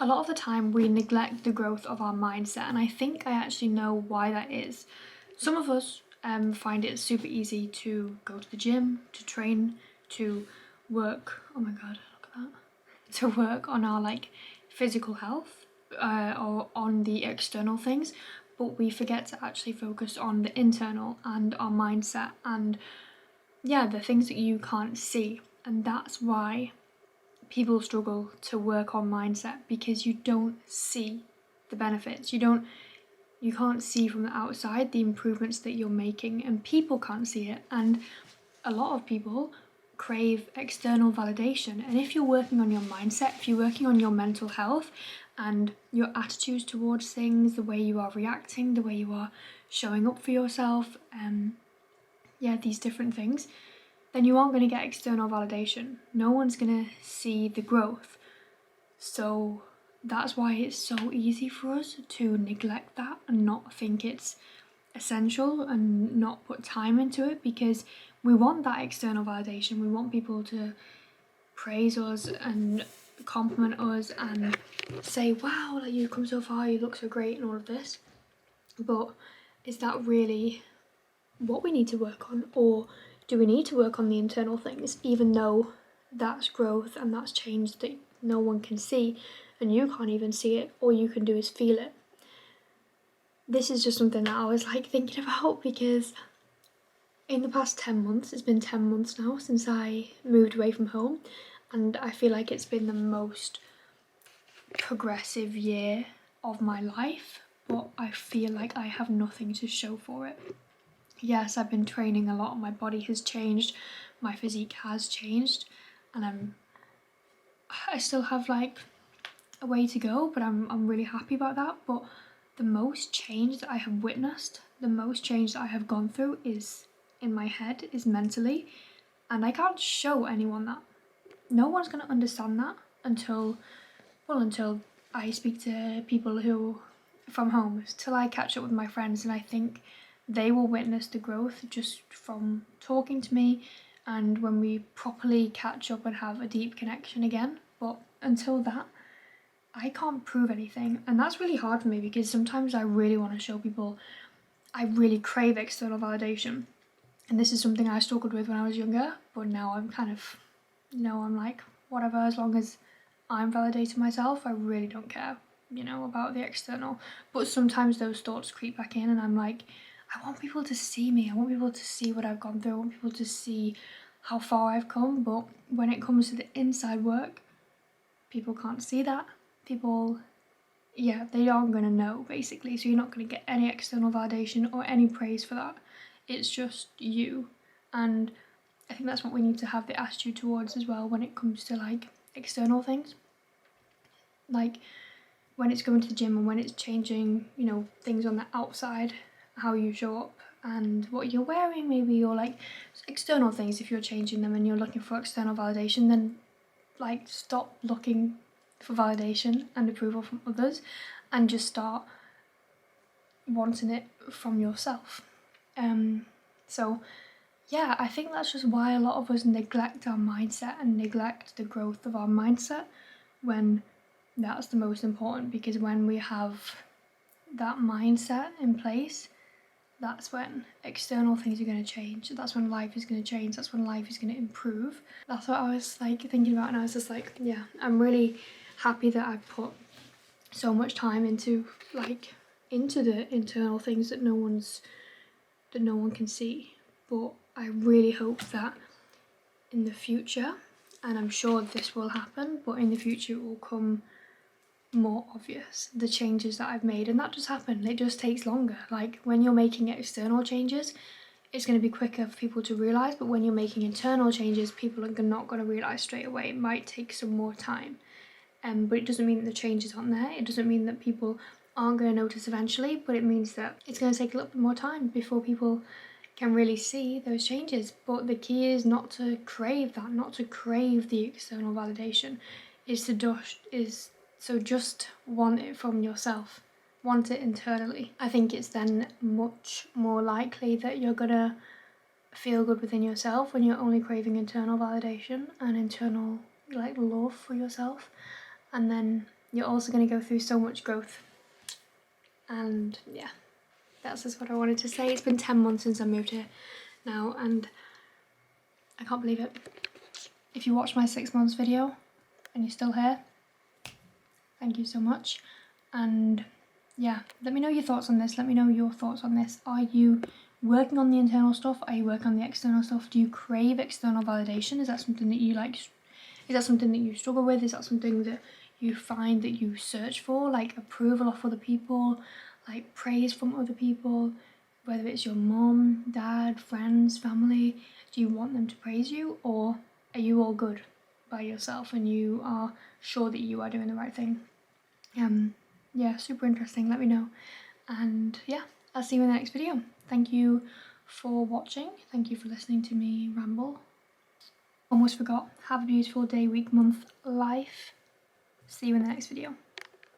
A lot of the time we neglect the growth of our mindset, and I think I actually know why that is. Some of us find it super easy to go to the gym, to train, to work. Oh my god, look at that. To work on our physical health or on the external things, but we forget to actually focus on the internal and our mindset and the things that you can't see. And that's why people struggle to work on mindset, because you don't see the benefits. You can't see from the outside the improvements that you're making, and people can't see it. And a lot of people crave external validation. And if you're working on your mindset, if you're working on your mental health and your attitudes towards things, the way you are reacting, the way you are showing up for yourself, these different things, then you aren't going to get external validation. No one's going to see the growth. So that's why it's so easy for us to neglect that and not think it's essential and not put time into it, because we want that external validation. We want people to praise us and compliment us and say, wow, like you've come so far, you look so great and all of this. But is that really what we need to work on? Or do we need to work on the internal things, even though that's growth and that's change that no one can see and you can't even see it? All you can do is feel it. This is just something that I was thinking about, because in the past 10 months, it's been 10 months now since I moved away from home, and I feel like it's been the most progressive year of my life, but I feel like I have nothing to show for it. Yes, I've been training a lot, my body has changed, my physique has changed, and I still have a way to go, but I'm really happy about that. But the most change that I have witnessed, the most change that I have gone through is in my head, is mentally, and I can't show anyone that. No one's going to understand that until I speak to people who from home, till I catch up with my friends, and I think they will witness the growth just from talking to me and when we properly catch up and have a deep connection again. But until that, I can't prove anything, and that's really hard for me, because sometimes I really want to show people. I really crave external validation, and this is something I struggled with when I was younger, but now I'm I'm like, whatever, as long as I'm validating myself, I really don't care, about the external. But sometimes those thoughts creep back in, and I'm like, I want people to see me, I want people to see what I've gone through, I want people to see how far I've come. But when it comes to the inside work, people can't see that. People, they aren't going to know, basically. So you're not going to get any external validation or any praise for that. It's just you. And I think that's what we need to have the attitude towards as well when it comes to external things. When it's going to the gym and when it's changing, things on the outside, how you show up and what you're wearing, maybe your external things. If you're changing them and you're looking for external validation, then stop looking for validation and approval from others and just start wanting it from yourself. I think that's just why a lot of us neglect our mindset and neglect the growth of our mindset, when that's the most important. Because when we have that mindset in place, that's when external things are going to change. That's when life is going to change. That's when life is going to improve. That's what I was thinking about, and I was just I'm really happy that I've put so much time into the internal things that no one can see. But I really hope that in the future, and I'm sure this will happen, but in the future it will come more obvious, the changes that I've made. And that just happened. It just takes longer. When you're making external changes, it's going to be quicker for people to realise, but when you're making internal changes, people are not going to realise straight away. It might take some more time. But it doesn't mean that the changes aren't there. It doesn't mean that people aren't going to notice eventually, but it means that it's going to take a little bit more time before people can really see those changes. But the key is not to crave that, not to crave the external validation, just want it from yourself, want it internally. I think it's then much more likely that you're gonna feel good within yourself when you're only craving internal validation and internal love for yourself. And then you're also going to go through so much growth. And yeah, that's just what I wanted to say. It's been 10 months since I moved here now, and I can't believe it. If you watched my 6 months video and you're still here, thank you so much. And yeah, let me know your thoughts on this. Let me know your thoughts on this. Are you working on the internal stuff? Are you working on the external stuff? Do you crave external validation? Is that something that you like? Is that something that you struggle with? Is that something that you find that you search for, like approval of other people, like praise from other people, whether it's your mom, dad, friends, family? Do you want them to praise you, or are you all good by yourself and you are sure that you are doing the right thing? Yeah, super interesting. Let me know. And yeah, I'll see you in the next video. Thank you for watching. Thank you for listening to me ramble. Almost forgot. Have a beautiful day, week, month, life. See you in the next video.